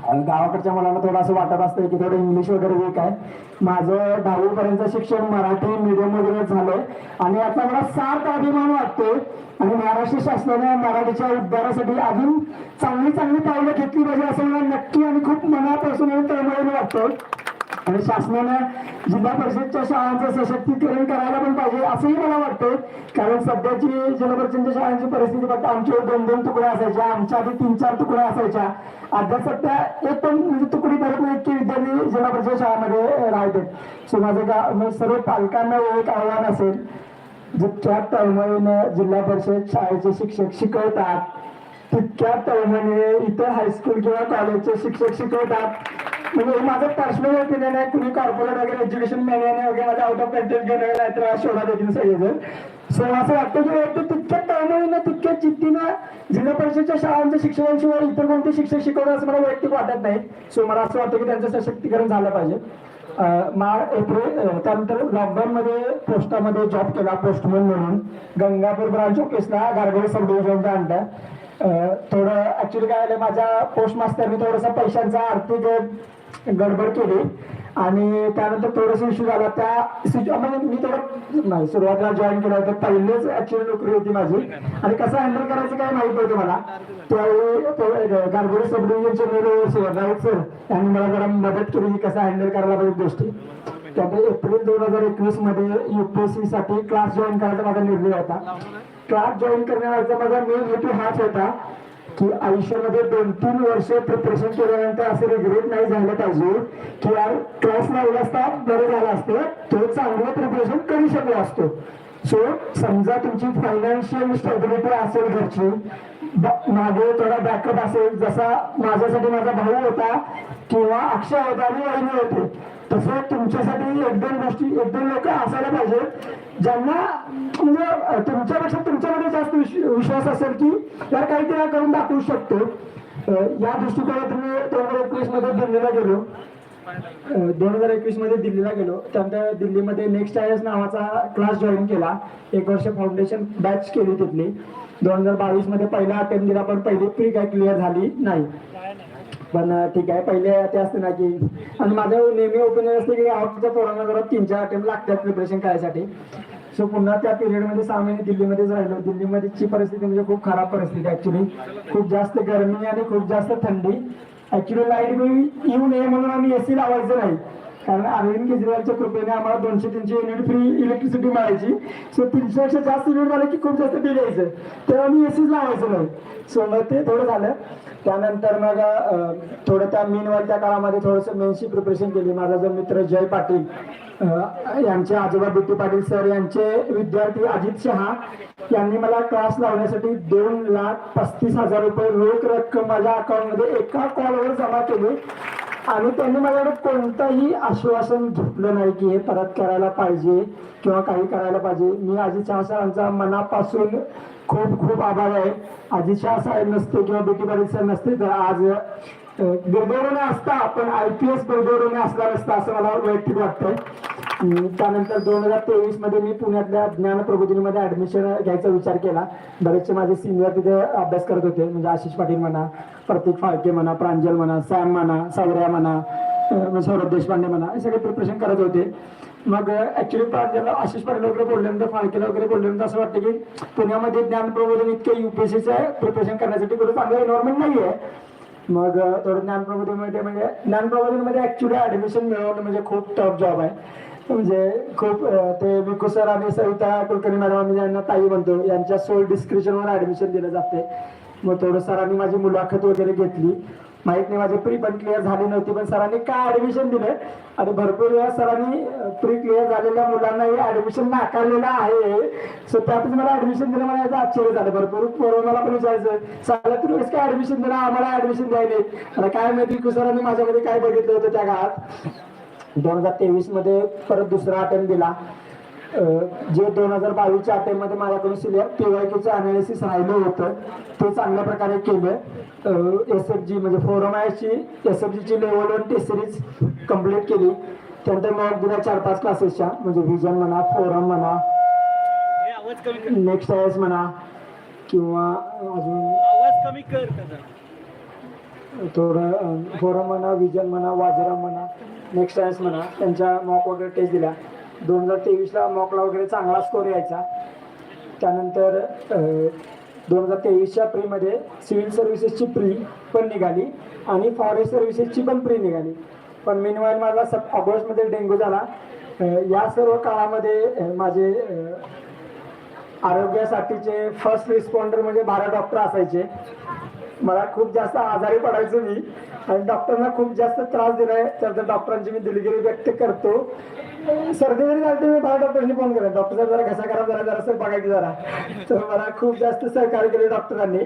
गावाकडच्या मुलांना थोडं असं वाटत असतं की थोडं इंग्लिश वगैरे वीक आहे. माझं 10वी पर्यंत शिक्षण मराठी मीडियम वगैरे झालंय आणि आता मला सार्थ अभिमान वाटतो. आणि महाराष्ट्र शासनाने मराठीच्या उद्धारासाठी अजून चांगली चांगली पावलं घेतली पाहिजे असं मला नक्की आणि खूप मनापासून आणि तळमळीने वाटतं. आणि शासनानं जिल्हा परिषदच्या शाळांचं सशक्तीकरण करायला पण पाहिजे असंही मला वाटतं. कारण सध्याची जिल्हा परिषदच्या शाळांची परिस्थिती फक्त आमच्या 2-2 तुकड्या असायच्या, आमच्या आधी 3-4 तुकड्या असायच्या. आता सध्या एक पण म्हणजे तुकडी भरत नाही की विद्यार्थी जिल्हा परिषद शाळांमध्ये राहते. सो माझं सर्व पालकांना एक आव्हान असेल, जितक्या तळमळीनं जिल्हा परिषद शाळेचे शिक्षक शिकवतात तितक्या तळमळीने इतर हायस्कूल किंवा कॉलेजचे शिक्षक शिकवतात. म्हणजे माझं पर्सनल ओपिनियन आहे. कुणी कॉर्पोरेट वगैरे एज्युकेशन मॅन्युअल वगैरे माझ्या आउट ऑफ कंटेंट घेऊन नाही तर शोधा देतील सगळेजण. सो असं वाटतं की तितक्या तळमळीनं तितक्या जिद्दीनं जिल्हा परिषदच्या शाळांच्या शिक्षकांशिवाय इतर कोणते शिक्षक शिकवतात असं मला वैयक्तिक वाटत नाही. सो मला असं वाटतं की त्यांचं सशक्तीकरण झालं पाहिजे. एप्रिल त्यानंतर लॉकडाऊन मध्ये पोस्टामध्ये जॉब केला पोस्टमन म्हणून गंगापूर ब्रांच ऑफिसला गारगोळी सब डिव्हिजनच्या अंडर. थोडं ऍक्च्युली काय झालं, माझ्या पोस्ट मास्टरने थोडासा पैशांचा आर्थिक गडबड केली आणि त्यानंतर थोडंसं इश्यू झाला. त्या म्हणजे मी थोडं नाही सुरुवातीला जॉईन केलं होतं, पहिलेच ऍक्च्युली नोकरी होती माझी आणि कसं हँडल करायचं काय माहित नव्हतं मला. त्यावेळी गारगोळी सब डिव्हिजनचे मेरे राऊत सर यांनी मला जरा मदत केली की कसं हँडल करायला पाहिजे गोष्टी. त्यामुळे एप्रिल 2021 मध्ये युपीएससी साठी क्लास जॉईन करायचा माझा निर्णय होता. क्लास जॉईन करण्याचा माझा मेन हेतू हाच होता की आयुष्यामध्ये 2-3 वर्ष प्रिपरेशन केल्यानंतर असं रिग्रेट नाही झालं पाहिजे की यार क्लास लावला असता बरं झालं असतं, तो चांगलं प्रिपरेशन करू शकलो असतो. सो समजा तुमची फायनान्शियल स्टेबिलिटी असेल घरची, मागे थोडा बॅकअप असेल, जसा माझ्यासाठी माझा भाऊ होता किंवा अक्षय होता आणि वहिनी होते, तसं तुमच्यासाठी 1-2 गोष्टी 1-2 लोक असायला पाहिजेत ज्यांना म्हणजे तुमच्यापेक्षा तुमच्यामध्ये जास्त विश्वास असेल की यार काहीतरी करून दाखवू शकतो. या दृष्टिकोनातून मी 2021 मध्ये दिल्लीला गेलो. 2021 मध्ये दिल्लीला गेलो. त्यानंतर दिल्लीमध्ये नेक्स्ट आयएस नावाचा क्लास जॉईन केला. 1 वर्ष फाउंडेशन बॅच केली तिथली. 2022 मध्ये पहिला अटेम्प्ट दिला पण पहिली प्री काय क्लिअर झाली नाही. पण ठीक आहे, पहिले ते असते ना की आणि माझं नेहमी ओपिनियन असते की आवडच्या पोरांना जरा 3-4 अटेम्प्ट लागतात प्रिपरेशन करायसाठी. सो पुन्हा त्या पिरियडमध्ये 6 महिने दिल्लीमध्येच राहिलो. दिल्लीमध्येची परिस्थिती म्हणजे खूप खराब परिस्थिती ऍक्च्युली. खूप जास्त गरमी आणि खूप जास्त थंडी. ऍक्च्युली लाईट बिल येऊ नये म्हणून आम्ही एसी लावायचं नाही, कारण अरविंद केजरीवालच्या कृपेने आम्हाला 200-300 युनिट फ्री इलेक्ट्रिसिटी मिळायची. सो 300 जास्त युनिट झाले की खूप जास्त बिल यायचं, तेव्हा मी एसीच लावायचं नाही. सो मग ते थोडं झालं. त्यानंतर मग थोडं त्या मीनवाल त्या काळामध्ये थोडंसं मेन्सची प्रिपरेशन केली. माझा जो मित्र जय पाटील यांचे आजोबा बीटी पाटील सर यांचे विद्यार्थी अजित शहा यांनी मला क्लास लावण्यासाठी 2,35,000 रुपये रोख रक्कम माझ्या अकाउंटमध्ये एका कॉलवर जमा केली. आणि त्यांनी माझ्याकडे कोणतंही आश्वासन घेतलं नाही की हे परत करायला पाहिजे किंवा काही करायला पाहिजे. मी अजित शहा सरांचा मनापासून खूप खूप आभार आहे. अजित शहा साहेब नसते किंवा बीटी पाटील सर नसते तर आज बेदोरने असता, पण IPS बेदोरने असला नसता असं मला वैयक्तिक वाटतंय. त्यानंतर 2023 मध्ये मी पुण्यातल्या ज्ञान प्रबोधिनीमध्ये ऍडमिशन घ्यायचा विचार केला. बरेचसे माझे सिनियर तिथे अभ्यास करत होते, म्हणजे आशिष पाटील म्हणा, प्रतीक फाळके म्हणा, प्रांजल म्हणा, सॅम म्हणा, सौर्या म्हणा, सौरभ देशपांडे म्हणा, हे सगळे प्रिपरेशन करत होते. मग ऍक्च्युली प्रांजलला आशिष पाटील वगैरे बोलल्यानंतर फाळकेला वगैरे बोलल्यानंतर असं वाटतं की पुण्यामध्ये ज्ञान प्रबोधन इतके UPSCचं प्रिपरेशन करण्यासाठी कुठं चांगलं एन्व्हायरमेंट नाही आहे. मग थोडं ज्ञानप्रबोधनमध्ये म्हणजे ज्ञानप्रबोधनमध्ये ऍक्च्युली ऍडमिशन मिळवणं म्हणजे खूप टफ जॉब आहे. म्हणजे खूप ते विकू सर आणि सविता कुलकर्णी मॅडम आम्ही ज्यांना ताई म्हणतो यांच्या सोल डिस्क्रिप्शनवर ऍडमिशन दिलं जाते. मग थोडं सरांनी माझी मुलाखत वगैरे घेतली. माहित नाही माझी प्री पण क्लिअर झाली नव्हती, पण सरांनी काय ऍडमिशन दिलं आणि भरपूर वेळा सरांनी प्री क्लिअर झालेल्या मुलांनाही ऍडमिशन नाकारलेलं आहे. सो त्यातच मला ऍडमिशन दिलं, मला याचं आश्चर्य झालं. भरपूर कोरोनाला पण विचारायचं साला तू काय ऍडमिशन दिलं, आम्हाला ऍडमिशन द्यायला आणि काय माहिती सरांनी माझ्यामध्ये काय बघितलं होतं त्या काळात. 2023 मध्ये परत दुसरा अटेम्प्ट दिला. जे 2022च्या अटेम्प्ट मध्ये माझ्याकडून PYQचं अनालिसिस राहिलं होतं ते चांगल्या प्रकारे केलं. SFG म्हणजे फोरमायची SFGची लेवल 1 टेस्ट सिरीज कम्प्लीट केली. त्यानंतर मग दिल्या 4-5 क्लासेसच्या, म्हणजे व्हिजन म्हणा, फोरम म्हणा, नेक्स्ट आयएस म्हणा किंवा अजून थोडं फोरम म्हणा, विजन म्हणा, वाजरा म्हणा, नेक्स्ट सायन्स म्हणा, त्यांच्या मॉक वगैरे टेस्ट दिल्या. 2023ला मॉकला वगैरे चांगला स्कोर यायचा. त्यानंतर 2023च्या प्रीमध्ये सिव्हिल सर्व्हिसेसची प्री पण निघाली आणि फॉरेस्ट सर्व्हिसेसची पण प्री निघाली. पण मीनवाईल मला ऑगस्टमध्ये डेंग्यू झाला. या सर्व काळामध्ये माझे आरोग्यासाठीचे फर्स्ट रिस्पॉन्डर म्हणजे 12 डॉक्टर असायचे. मला खूप जास्त आजारी पडायचो मी आणि डॉक्टरांना खूप जास्त त्रास दिलाय. तर डॉक्टरांची मी दिलगिरी व्यक्त करतो. सर्दी जरी झाली मी 12 डॉक्टरांनी फोन केला, डॉक्टर जरा घसा खराब झाला, जरासं बघायचं जरा. तर मला खूप जास्त सहकार्य केले डॉक्टरांनी.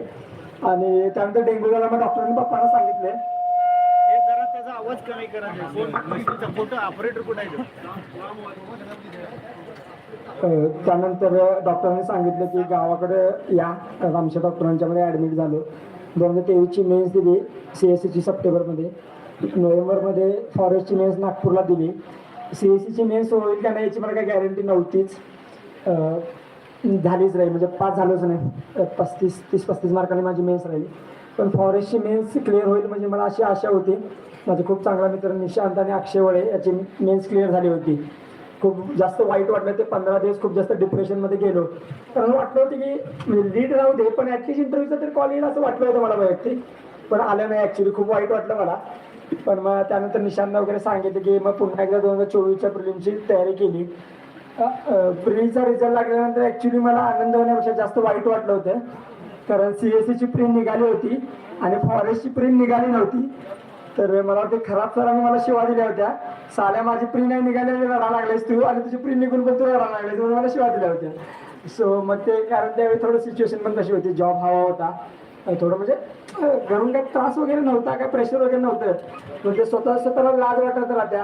आणि त्यानंतर डेंग्यू झाला, मग डॉक्टरांनी पप्पांना सांगितले जरा त्याचा आवाज कमी करा. फोटो ऑपरेटर कुठे आहे? त्यानंतर डॉक्टरांनी सांगितलं की गावाकडे या. आमच्या डॉक्टरांच्यामध्ये ॲडमिट झालो. 2023ची मेन्स दिली CSCची सप्टेंबरमध्ये. नोव्हेंबरमध्ये फॉरेस्टची मेन्स नागपूरला दिली. CSCची मेन्स होईल का नाही याची मला काही गॅरंटी नव्हतीच. झालीच राहील, म्हणजे पास झालोच नाही. 30-35 मार्कांनी माझी मेन्स राहिली. पण फॉरेस्टची मेन्स क्लिअर होईल म्हणजे मला अशी आशा होती. माझे खूप चांगला मित्र निशांत आणि अक्षय वळे याची मेन्स क्लिअर झाली होती. खूप जास्त वाईट वाटलं. ते 15 दिवस खूप जास्त डिप्रेशनमध्ये गेलो. कारण वाटलं होतं की लीड राहू दे, पण ॲटलिस्ट इंटरव्ह्यूचं तरी कॉल येईल असं वाटलं होतं मला वैयक्तिक. पण आलं नाही. ॲक्च्युली खूप वाईट वाटलं मला. पण मग त्यानंतर निशांतला वगैरे सांगितलं की मग पुन्हा एकदा 2024च्या प्रिलिमची तयारी केली. प्रिलीचा रिझल्ट लागल्यानंतर ॲक्च्युली मला आनंद होण्यापेक्षा जास्त वाईट वाटलं होतं. कारण CSCची प्रिंट निघाली होती आणि फॉरेस्टची प्रिंट निघाली नव्हती. तर मला वाटतं खराब सरांनी मला शिवा दिल्या होत्या. साल्या माझी प्री नाही निघाली रडा लागलेस तू, आणि तुझी प्री निघून पण तू रडा लागलेस, म्हणून मला शिवा दिल्या होत्या. सो मग ते कारण त्यावेळी थोडं सिच्युएशन पण तशी होती. जॉब हवा होता थोडं, म्हणजे घरून काही त्रास वगैरे नव्हता, काय प्रेशर वगैरे नव्हतं. पण ते स्वतःला लाज वाटत राहत्या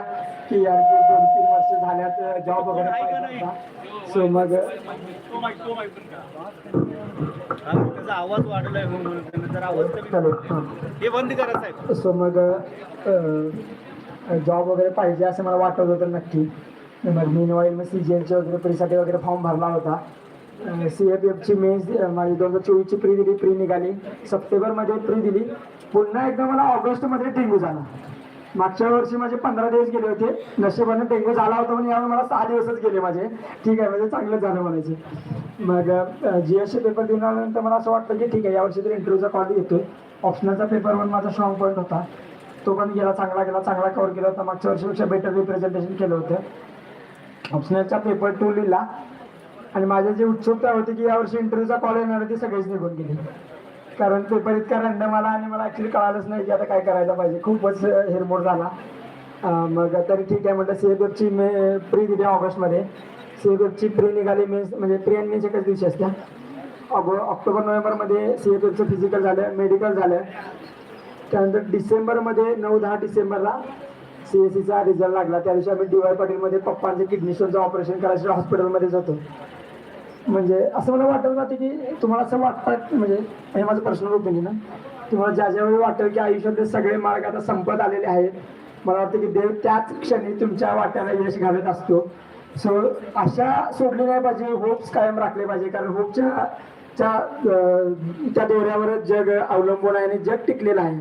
की यार 2-3 वर्ष झाल्यात जॉब वगैरे पाहिजे. सो मग त्याचा आवाज वाढलाय म्हणून जरा आवाज कमी हे बंद करा साहेब. सो मग जॉब वगैरे पाहिजे असं मला वाटत होतं नक्की. मग मीनवाईल मग CGLचे वगैरे प्रीसाठी वगैरे फॉर्म भरला होता. CFFची मेन्स माझी 2024ची प्री दिली. प्री निघाली. सप्टेंबरमध्ये प्री दिली. पुन्हा एकदा मला ऑगस्टमध्ये डेंग्यू झाला. मागच्या वर्षी माझे 15 दिवस गेले होते. नशिबाने डेंग्यू झाला होता पण यावेळी मला 6 दिवसच गेले माझे. ठीक आहे, म्हणजे चांगलं झालं म्हणायचे. मग GSचे पेपर देऊन आल्यानंतर मला असं वाटतं की ठीक आहे, यावर्षी तरी इंटरव्ह्यूचा कॉल येतोय. ऑप्शनलचा पेपर पण माझा स्ट्रॉंग पॉईंट होता. तो पण गेला, चांगला कव्हर केला होता. मागच्या वर्षीपेक्षा बेटर रिप्रेझेंटेशन केलं होतं. ऑप्शनलचा पेपर 2 लिहिला आणि माझी जी उत्सुकता होती की यावर्षी इंटरव्ह्यूचा कॉल येणार ती सगळीच निघून गेली. कारण पेपर इतका रंडम आला आणि मला ॲक्च्युली कळालंच नाही की आता काय करायला पाहिजे. खूपच हिरमोड झाला. मग तरी ठीक आहे म्हटलं. CFFची प्री दिली ऑगस्टमध्ये. CFFची प्री निघाली. मेन्स म्हणजे प्री आणि मेन्स एकच दिवशी असत्या. ऑक्टोबर-नोव्हेंबरमध्ये CFFचं फिजिकल झालं, मेडिकल झालं. त्यानंतर डिसेंबरमध्ये 9-10 डिसेंबरला CSCचा रिझल्ट लागला. त्या दिवशी आम्ही DY पाटीलमध्ये पप्पांचे किडनी स्टोनचं ऑपरेशन करायचं हॉस्पिटलमध्येच होतो. म्हणजे असं मला वाटत जाते की तुम्हाला असं वाटतं, म्हणजे हे माझं पर्सनल ओपिनियन आहे, तुम्हाला ज्या ज्यावेळी वाटेल की आयुष्यातले सगळे मार्ग आता संपत आलेले आहेत, मला वाटतं की देव त्याच क्षणी तुमच्या वाट्याला यश घालत असतो. सो आशा सोडली नाही पाहिजे. होप्स कायम राखले पाहिजे. कारण होपच्या त्या दोऱ्यावरच जग अवलंबून आहे आणि जग टिकलेलं आहे.